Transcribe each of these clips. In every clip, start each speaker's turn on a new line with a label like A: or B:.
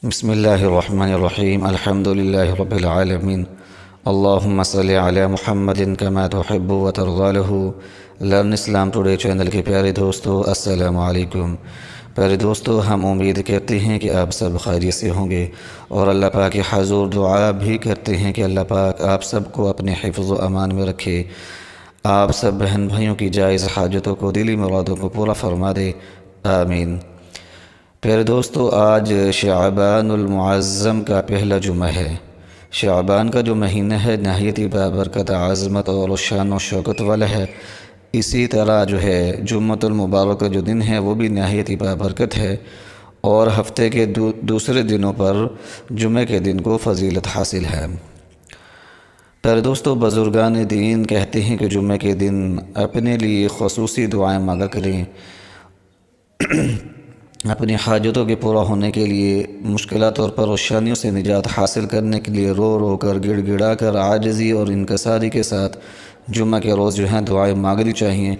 A: بسم اللہ الرحمن الرحیم الحمد للہ رب العالمین اللہم صلی علی محمد کما تحب و ترضی له۔ لرن اسلام ٹوڈے چینل کے پیارے دوستو، السلام علیکم۔ پیارے دوستو، ہم امید کرتے ہیں کہ آپ سب خیریت سے ہوں گے اور اللہ پاک کے حضور دعا بھی کرتے ہیں کہ اللہ پاک آپ سب کو اپنے حفظ و امان میں رکھے، آپ سب بہن بھائیوں کی جائز حاجتوں کو، دلی مرادوں کو پورا فرما دے، آمین۔ پیارے دوستو، آج شعبان المعظم کا پہلا جمعہ ہے۔ شعبان کا جو مہینہ ہے نہایت بابرکت، عظمت اور شان و شوکت والا ہے۔ اسی طرح جو ہے جمعۃ المبارک کا جو دن ہے وہ بھی نہایت بابرکت ہے، اور ہفتے کے دوسرے دنوں پر جمعہ کے دن کو فضیلت حاصل ہے۔ پیارے دوستو، بزرگان دین کہتے ہیں کہ جمعہ کے دن اپنے لیے خصوصی دعائیں مانگا کریں، اپنی حاجتوں کے پورا ہونے کے لیے، مشکلات اور پریشانیوں سے نجات حاصل کرنے کے لیے رو رو کر، گڑ گڑا کر، عاجزی اور انکساری کے ساتھ جمعہ کے روز جو ہیں دعائیں مانگنی چاہیے،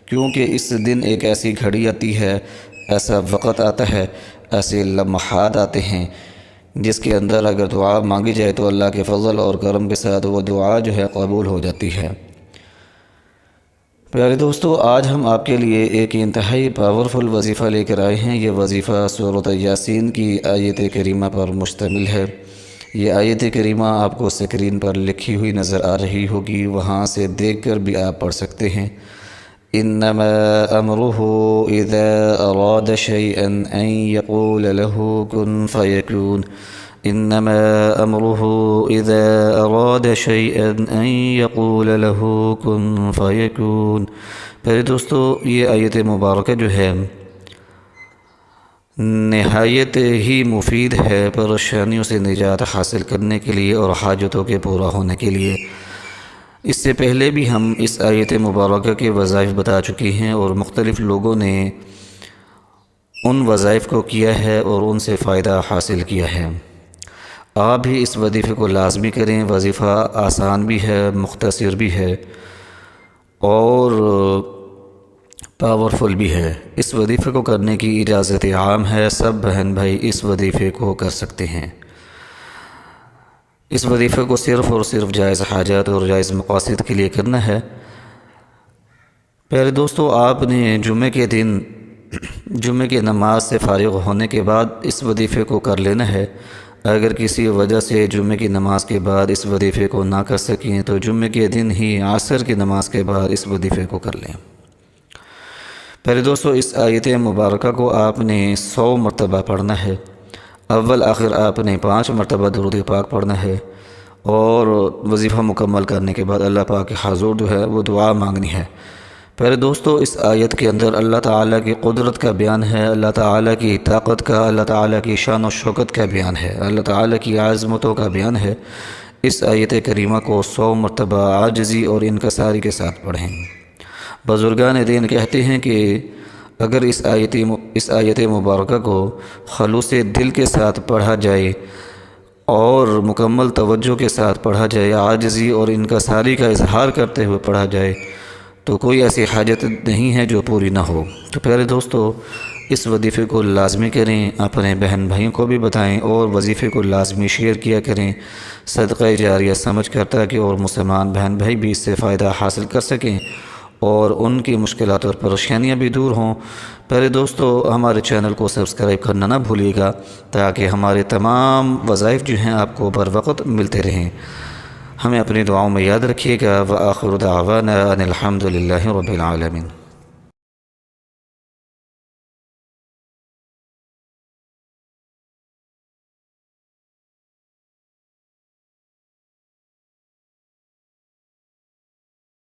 A: کیونکہ اس دن ایک ایسی گھڑی آتی ہے، ایسا وقت آتا ہے، ایسے لمحات آتے ہیں جس کے اندر اگر دعا مانگی جائے تو اللہ کے فضل اور کرم کے ساتھ وہ دعا جو ہے قبول ہو جاتی ہے۔ پیارے دوستو، آج ہم آپ کے لیے ایک انتہائی پاورفل وظیفہ لے کر آئے ہیں۔ یہ وظیفہ سورۃ یاسین کی آیت کریمہ پر مشتمل ہے۔ یہ آیت کریمہ آپ کو سکرین پر لکھی ہوئی نظر آ رہی ہوگی، وہاں سے دیکھ کر بھی آپ پڑھ سکتے ہیں۔ انما امرہ اذا اراد شیئا ان یقول له کن فیکون۔ انما امرہ اذا اراد شیئا ان یقول له کن فیکون۔ پہلے دوستو، یہ آیت مبارکہ جو ہے نہایت ہی مفید ہے پریشانیوں سے نجات حاصل کرنے کے لیے اور حاجتوں کے پورا ہونے کے لیے۔ اس سے پہلے بھی ہم اس آیت مبارکہ کے وظائف بتا چکے ہیں، اور مختلف لوگوں نے ان وظائف کو کیا ہے اور ان سے فائدہ حاصل کیا ہے۔ آپ بھی اس وظیفے کو لازمی کریں۔ وظیفہ آسان بھی ہے، مختصر بھی ہے اور پاورفل بھی ہے۔ اس وظیفے کو کرنے کی اجازت عام ہے، سب بہن بھائی اس وظیفے کو کر سکتے ہیں۔ اس وظیفے کو صرف اور صرف جائز حاجات اور جائز مقاصد کے لیے کرنا ہے۔ پیارے دوستو، آپ نے جمعہ کے دن جمعہ کی نماز سے فارغ ہونے کے بعد اس وظیفے کو کر لینا ہے۔ اگر کسی وجہ سے جمعہ کی نماز کے بعد اس وظیفے کو نہ کر سکیں تو جمعہ کے دن ہی عصر کی نماز کے بعد اس وظیفے کو کر لیں۔ پہلے دوستو، اس آیت مبارکہ کو آپ نے 100 مرتبہ پڑھنا ہے۔ اول آخر آپ نے 5 مرتبہ درود پاک پڑھنا ہے، اور وظیفہ مکمل کرنے کے بعد اللہ پاک کے حضور جو ہے وہ دعا مانگنی ہے۔ پہلے دوستو، اس آیت کے اندر اللہ تعالیٰ کی قدرت کا بیان ہے، اللہ تعالیٰ کی طاقت کا، اللہ تعالیٰ کی شان و شوکت کا بیان ہے، اللہ تعالیٰ کی عظمتوں کا بیان ہے۔ اس آیت کریمہ کو 100 مرتبہ عاجزی اور انکساری کے ساتھ پڑھیں۔ بزرگان دین کہتے ہیں کہ اگر اس آیت مبارکہ کو خلوص دل کے ساتھ پڑھا جائے اور مکمل توجہ کے ساتھ پڑھا جائے، عاجزی اور انکساری کا اظہار کرتے ہوئے پڑھا جائے، تو کوئی ایسی حاجت نہیں ہے جو پوری نہ ہو۔ تو پیارے دوستو، اس وظیفے کو لازمی کریں، اپنے بہن بھائیوں کو بھی بتائیں، اور وظیفے کو لازمی شیئر کیا کریں صدقہ جاریہ سمجھ کر، تاکہ اور مسلمان بہن بھائی بھی اس سے فائدہ حاصل کر سکیں اور ان کی مشکلات اور پریشانیاں بھی دور ہوں۔ پہلے دوستو، ہمارے چینل کو سبسکرائب کرنا نہ بھولیے گا، تاکہ ہمارے تمام وظائف جو ہیں آپ کو بر وقت ملتے رہیں۔ ہمیں اپنی دعاؤں میں یاد رکھیے گا۔ وآخر دعوانا ان الحمد للہ رب العالمین۔